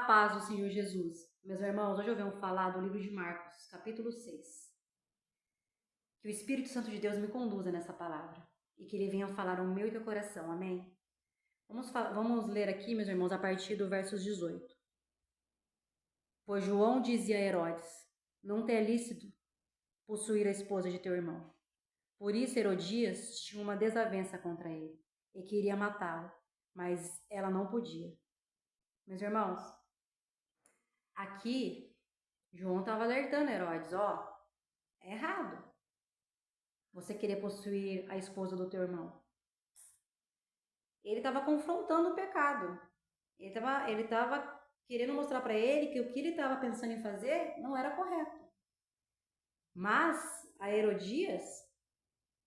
paz do Senhor Jesus. Meus irmãos, hoje eu venho falar do livro de Marcos, capítulo 6. Que o Espírito Santo de Deus me conduza nessa palavra e que ele venha falar ao meu e teu coração, amém? Vamos ler aqui, meus irmãos, a partir do verso 18. Pois João dizia a Herodes: não te é lícito possuir a esposa de teu irmão. Por isso Herodias tinha uma desavença contra ele e queria matá-lo, mas ela não podia. Meus irmãos, aqui João estava alertando Herodes, é errado você querer possuir a esposa do teu irmão. Ele estava confrontando o pecado. Ele estava querendo mostrar para ele que o que ele estava pensando em fazer não era correto. Mas a Herodias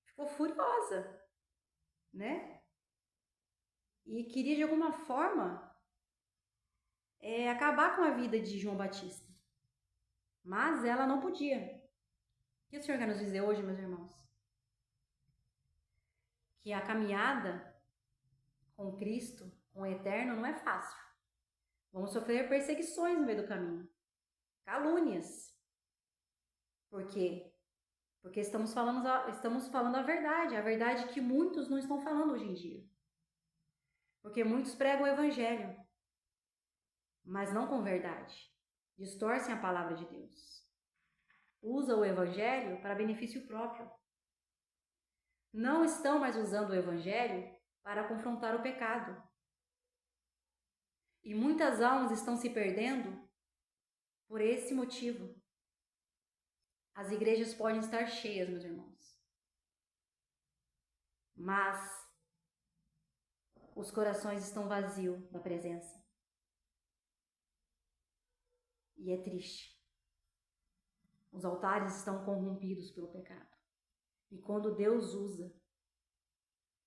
ficou furiosa, né? E queria de alguma forma acabar com a vida de João Batista. Mas ela não podia. O que o Senhor quer nos dizer hoje, meus irmãos? Que a caminhada com Cristo, com o Eterno, não é fácil. Vamos sofrer perseguições no meio do caminho. Calúnias. Por quê? Porque estamos falando a verdade que muitos não estão falando hoje em dia. Porque muitos pregam o Evangelho, mas não com verdade. Distorcem a palavra de Deus. Usam o Evangelho para benefício próprio. Não estão mais usando o Evangelho para confrontar o pecado. E muitas almas estão se perdendo por esse motivo. As igrejas podem estar cheias, meus irmãos. Mas os corações estão vazios da presença. E é triste. Os altares estão corrompidos pelo pecado. E quando Deus usa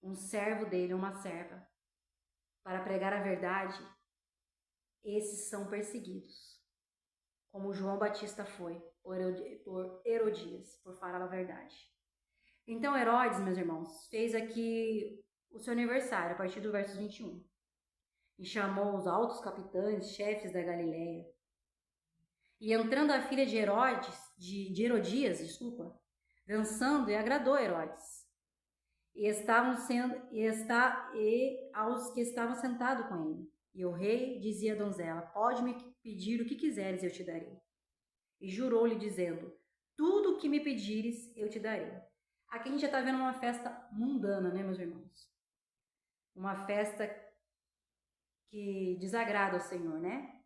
um servo dele, uma serva, para pregar a verdade, esses são perseguidos. Como João Batista foi, por Herodias, por falar a verdade. Então Herodes, meus irmãos, fez aqui o seu aniversário, a partir do verso 21. E chamou os altos capitães, chefes da Galileia. E entrando a filha de Herodias, dançando, e agradou Herodes. E aos que estavam sentados com ele. E o rei dizia à donzela: pode me pedir o que quiseres, eu te darei. E jurou-lhe, dizendo: tudo o que me pedires, eu te darei. Aqui a gente já está vendo uma festa mundana, né, meus irmãos? Uma festa que desagrada ao Senhor, né?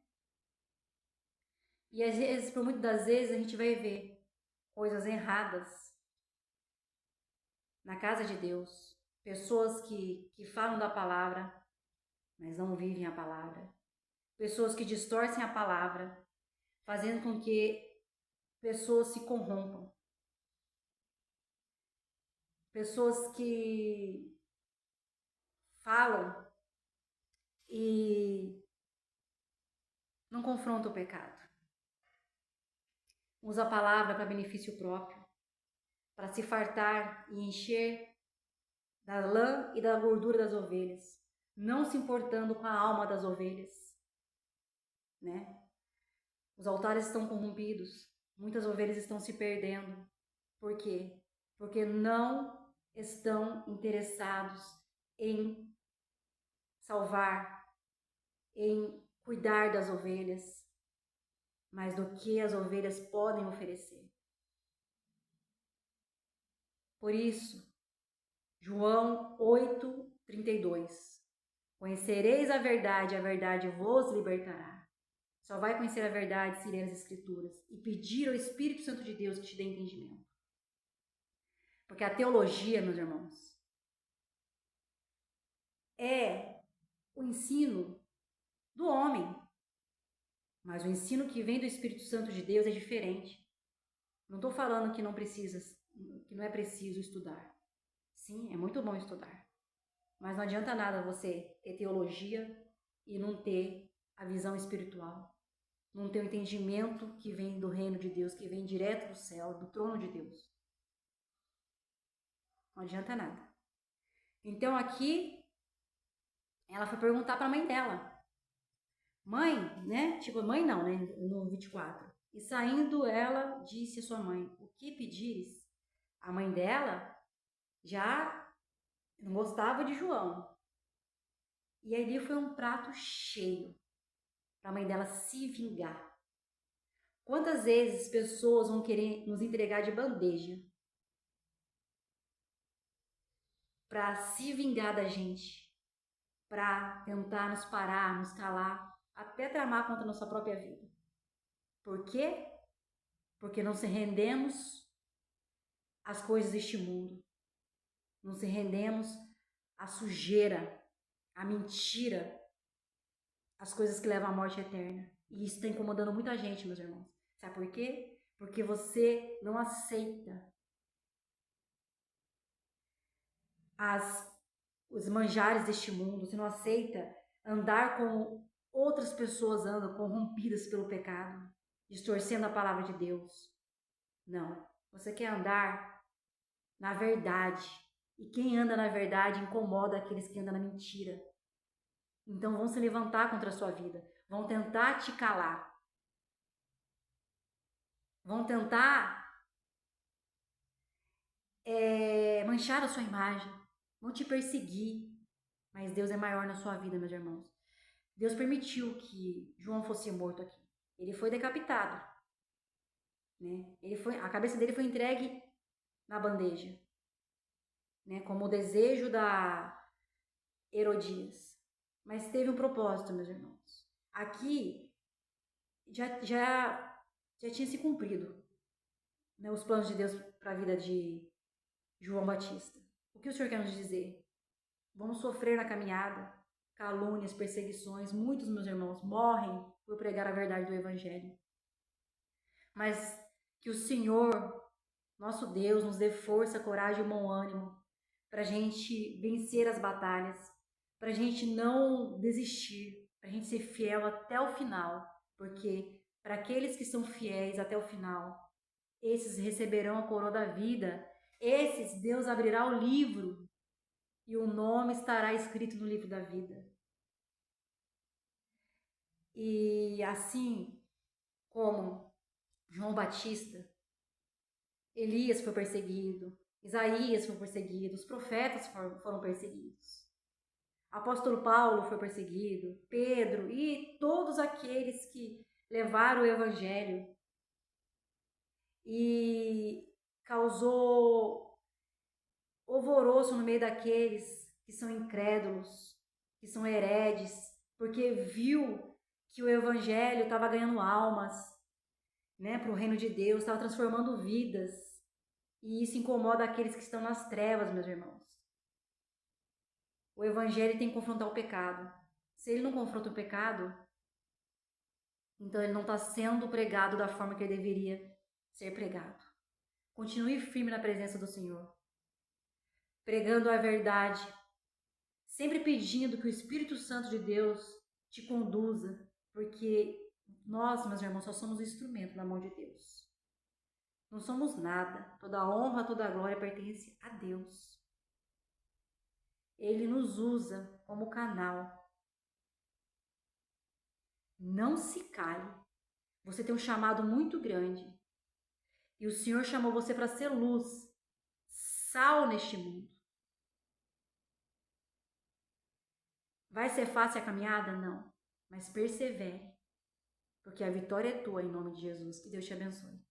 E às vezes, por muitas das vezes, a gente vai ver coisas erradas na casa de Deus. Pessoas que falam da palavra, mas não vivem a palavra. Pessoas que distorcem a palavra, fazendo com que pessoas se corrompam. Pessoas que falam e não confrontam o pecado. Usa a palavra para benefício próprio, para se fartar e encher da lã e da gordura das ovelhas, não se importando com a alma das ovelhas, né? Os altares estão corrompidos, muitas ovelhas estão se perdendo. Por quê? Porque não estão interessados em salvar, em cuidar das ovelhas, mais do que as ovelhas podem oferecer. Por isso, João 8:32. Conhecereis a verdade vos libertará. Só vai conhecer a verdade se ler as Escrituras e pedir ao Espírito Santo de Deus que te dê entendimento. Porque a teologia, meus irmãos, é o ensino do homem. Mas o ensino que vem do Espírito Santo de Deus é diferente. Não estou falando que não é preciso estudar. Sim, é muito bom estudar. Mas não adianta nada você ter teologia e não ter a visão espiritual. Não ter o entendimento que vem do reino de Deus, que vem direto do céu, do trono de Deus. Não adianta nada. Então aqui, ela foi perguntar para a mãe dela: Mãe, né? Tipo, mãe não, né? No 24. E saindo ela disse à sua mãe, o que pedires? A mãe dela já não gostava de João. E ali foi um prato cheio para a mãe dela se vingar. Quantas vezes pessoas vão querer nos entregar de bandeja para se vingar da gente, para tentar nos parar, nos calar, até tramar contra a nossa própria vida. Por quê? Porque não se rendemos às coisas deste mundo. Não se rendemos à sujeira, à mentira, às coisas que levam à morte eterna. E isso está incomodando muita gente, meus irmãos. Sabe por quê? Porque você não aceita os manjares deste mundo, você não aceita andar como outras pessoas andam, corrompidas pelo pecado, distorcendo a palavra de Deus. Não. Você quer andar na verdade. E quem anda na verdade incomoda aqueles que andam na mentira. Então vão se levantar contra a sua vida, vão tentar te calar, vão tentar manchar a sua imagem, vão te perseguir. Mas Deus é maior na sua vida, meus irmãos. Deus permitiu que João fosse morto aqui. Ele foi decapitado, né? A cabeça dele foi entregue na bandeja, né? Como o desejo da Herodias. Mas teve um propósito, meus irmãos. Aqui já tinha se cumprido, né, os planos de Deus para a vida de João Batista. O que o Senhor quer nos dizer? Vamos sofrer na caminhada, calúnias, perseguições. Muitos, meus irmãos, morrem por pregar a verdade do Evangelho. Mas que o Senhor, nosso Deus, nos dê força, coragem e bom ânimo para a gente vencer as batalhas, para a gente não desistir, para a gente ser fiel até o final, porque para aqueles que são fiéis até o final, esses receberão a coroa da vida, esses Deus abrirá o livro e o nome estará escrito no livro da vida. E assim como João Batista, Elias foi perseguido, Isaías foi perseguido, os profetas foram perseguidos. Apóstolo Paulo foi perseguido, Pedro e todos aqueles que levaram o evangelho e causou alvoroço no meio daqueles que são incrédulos, que são heredes, porque viu que o evangelho estava ganhando almas, né, para o reino de Deus, estava transformando vidas. E isso incomoda aqueles que estão nas trevas, meus irmãos. O evangelho tem que confrontar o pecado. Se ele não confronta o pecado, então ele não está sendo pregado da forma que ele deveria ser pregado. Continue firme na presença do Senhor, pregando a verdade, sempre pedindo que o Espírito Santo de Deus te conduza, porque nós, meus irmãos, só somos instrumento na mão de Deus. Não somos nada. Toda a honra, toda a glória pertence a Deus. Ele nos usa como canal. Não se cale. Você tem um chamado muito grande. E o Senhor chamou você para ser luz, sal neste mundo. Vai ser fácil a caminhada? Não. Mas persevere. Porque a vitória é tua em nome de Jesus. Que Deus te abençoe.